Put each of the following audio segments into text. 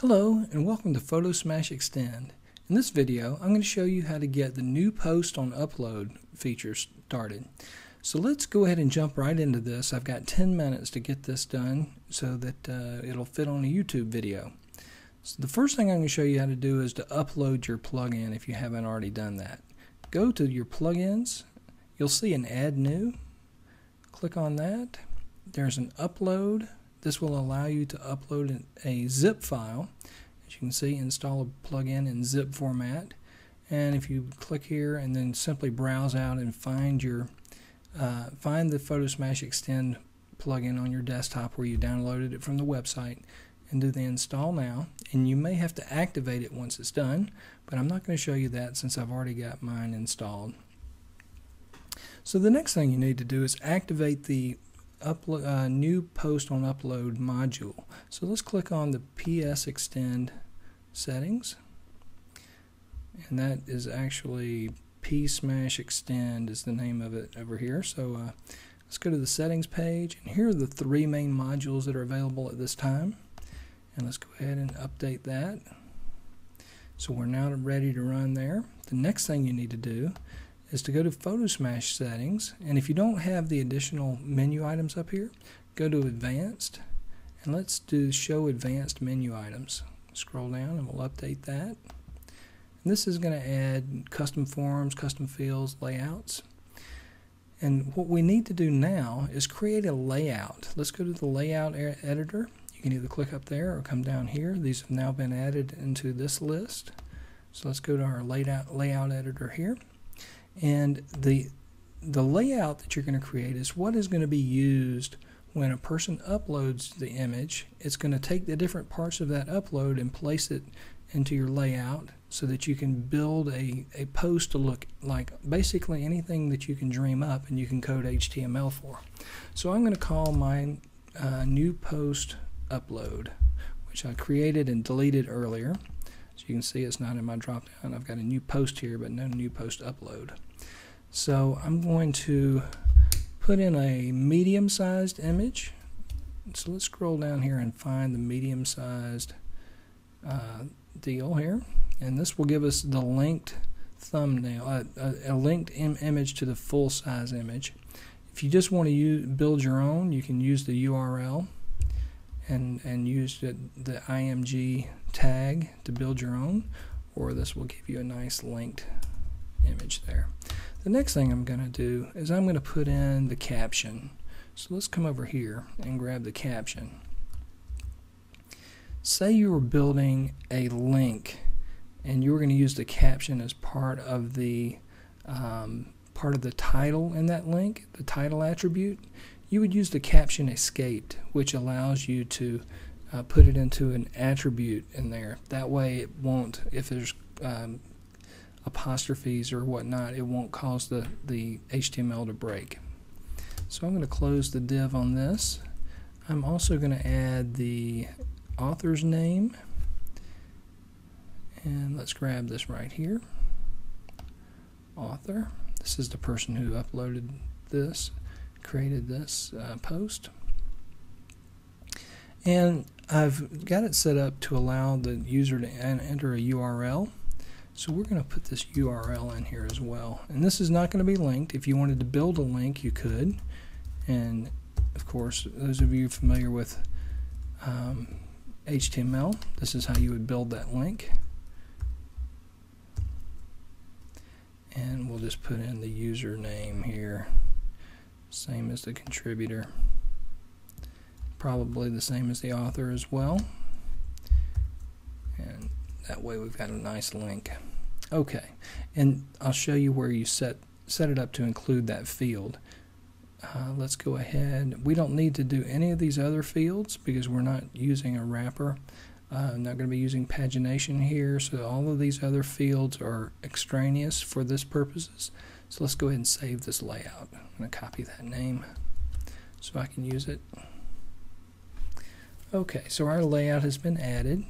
Hello and welcome to PhotoSmash Extend. In this video I'm going to show you how to get the new post on upload feature started. So let's go ahead and jump right into this. I've got 10 minutes to get this done so that it'll fit on a YouTube video. So the first thing I'm going to show you how to do is to upload your plugin if you haven't already done that. Go to your plugins, you'll see an add new. Click on that. There's an upload. This will allow you to upload a zip file. As you can see, install a plugin in zip format. And if you click here and then simply browse out and find your find the PhotoSmash Extend plugin on your desktop where you downloaded it from the website and do the install now. And you may have to activate it once it's done, but I'm not going to show you that since I've already got mine installed. So the next thing you need to do is activate the new post on upload module. So let's click on the PS Extend settings, and that is actually PhotoSmash Extend is the name of it over here. So let's go to the settings page, and here are the three main modules that are available at this time, and let's go ahead and update that. So we're now ready to run there. The next thing you need to do is to go to PhotoSmash settings, and if you don't have the additional menu items up here, go to advanced, and let's do show advanced menu items. Scroll down and we'll update that. And this is going to add custom forms, custom fields, layouts. And what we need to do now is create a layout. Let's go to the layout editor. You can either click up there or come down here. These have now been added into this list. So let's go to our layout editor here. And the layout that you're going to create is what is going to be used when a person uploads the image. It's going to take the different parts of that upload and place it into your layout so that you can build a post to look like basically anything that you can dream up and you can code HTML for. So I'm going to call mine new post upload, which I created and deleted earlier. So you can see it's not in my drop down. I've got a new post here but no new post upload. So I'm going to put in a medium-sized image. So let's scroll down here and find the medium-sized deal here. And this will give us the linked thumbnail, a linked image to the full-size image. If you just want to build your own, you can use the URL and use the IMG tag to build your own, or this will give you a nice linked image there. The next thing I'm going to do is I'm going to put in the caption. So let's come over here and grab the caption. Say you were building a link and you were going to use the caption as part of the title in that link, the title attribute. You would use the caption escaped, which allows you to put it into an attribute in there. That way it won't, if there's apostrophes or whatnot, it won't cause the HTML to break. So I'm going to close the div on this. I'm also going to add the author's name, and let's grab this right here. Author. This is the person who uploaded this, created this post. And I've got it set up to allow the user to enter a URL. So we're going to put this URL in here as well. And this is not going to be linked. If you wanted to build a link, you could. And of course, those of you familiar with HTML, this is how you would build that link. And we'll just put in the username here, same as the contributor. Probably the same as the author as well. And that way we've got a nice link. Okay, and I'll show you where you set it up to include that field. Let's go ahead. We don't need to do any of these other fields because we're not using a wrapper. I'm not going to be using pagination here, so all of these other fields are extraneous for this purposes. So let's go ahead and save this layout. I'm going to copy that name so I can use it. Okay, so our layout has been added.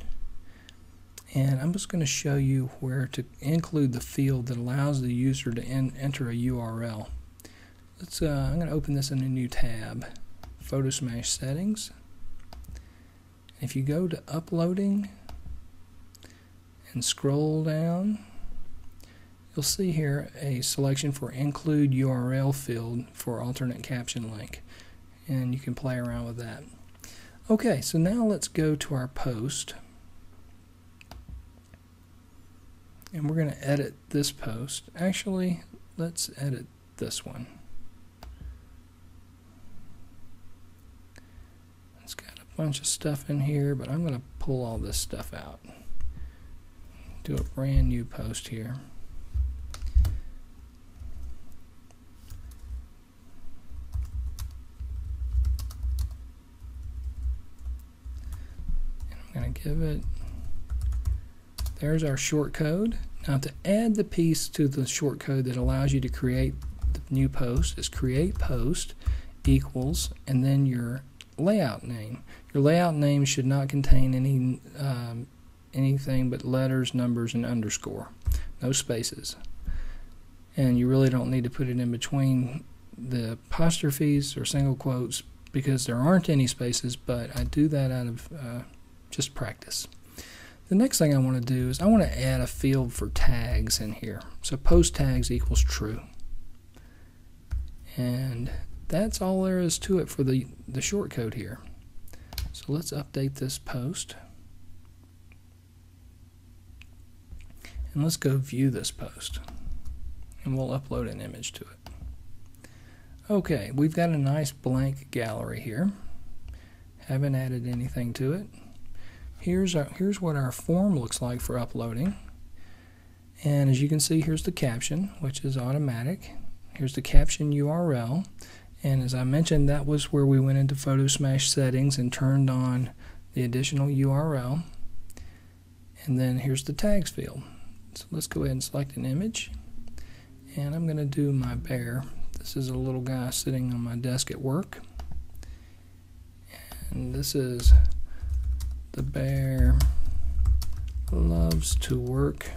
And I'm just going to show you where to include the field that allows the user to enter a URL. I'm going to open this in a new tab, PhotoSmash settings. If you go to uploading and scroll down, you'll see here a selection for include URL field for alternate caption link, and you can play around with that. Okay, so now let's go to our post, and we're going to edit this post. Actually, let's edit this one. It's got a bunch of stuff in here, but I'm going to pull all this stuff out. Do a brand new post here. And I'm going to give it, there's our short code. Now to add the piece to the short code that allows you to create the new post is create post equals and then your layout name. Your layout name should not contain any anything but letters, numbers, and underscore. No spaces. And you really don't need to put it in between the apostrophes or single quotes because there aren't any spaces, but I do that out of just practice. The next thing I want to do is I want to add a field for tags in here. So post tags equals true. And that's all there is to it for the short code here. So let's update this post. And let's go view this post. And we'll upload an image to it. Okay, we've got a nice blank gallery here. Haven't added anything to it. Here's what our form looks like for uploading. And as you can see, here's the caption, which is automatic. Here's the caption URL. And as I mentioned, that was where we went into PhotoSmash settings and turned on the additional URL. And then here's the tags field. So let's go ahead and select an image. And I'm going to do my bear. This is a little guy sitting on my desk at work. And this is the bear loves to work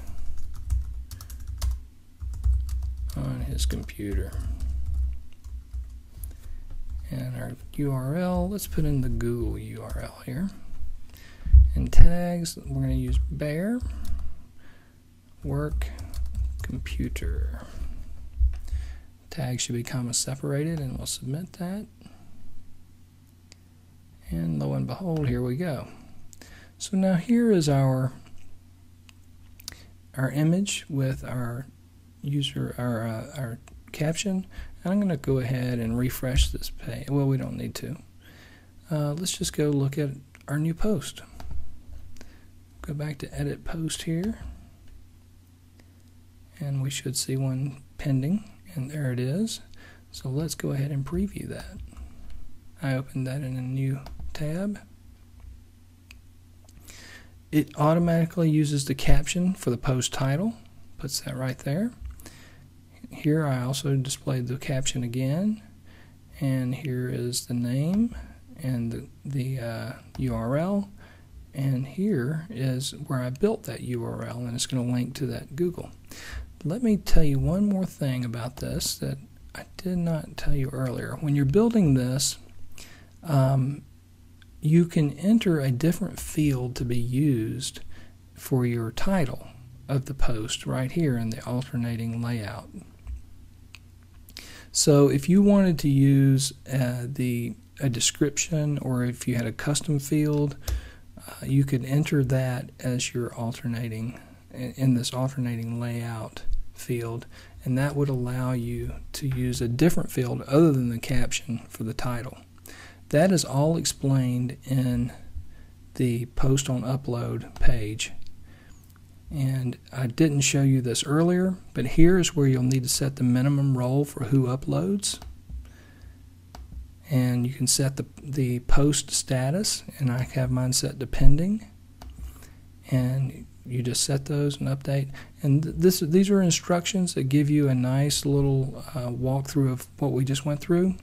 on his computer. And our URL, let's put in the Google URL here. And tags, we're going to use bear work computer. Tags should be comma separated, and we'll submit that. And lo and behold, here we go. So now here is our image with our user, our caption. And I'm going to go ahead and refresh this page. Well, we don't need to. Let's just go look at our new post. Go back to edit post here. And we should see one pending. And there it is. So let's go ahead and preview that. I opened that in a new tab. It automatically uses the caption for the post title. Puts that right there. Here I also displayed the caption again, and here is the name and the URL, and here is where I built that URL, and it's going to link to that Google. Let me tell you one more thing about this that I did not tell you earlier. When you're building this, you can enter a different field to be used for your title of the post right here in the alternating layout. So if you wanted to use a description, or if you had a custom field, you could enter that as your alternating, in this alternating layout field, and that would allow you to use a different field other than the caption for the title. That is all explained in the post on upload page. And I didn't show you this earlier, but here is where you'll need to set the minimum role for who uploads. And you can set the post status, and I have mine set to pending. And you just set those and update. And these are instructions that give you a nice little walkthrough of what we just went through,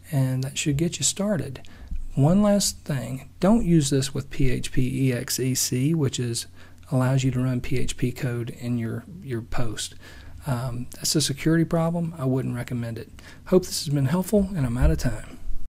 and that should get you started. One last thing, don't use this with PHP exec, which allows you to run PHP code in your post. That's a security problem. I wouldn't recommend it. Hope this has been helpful, and I'm out of time.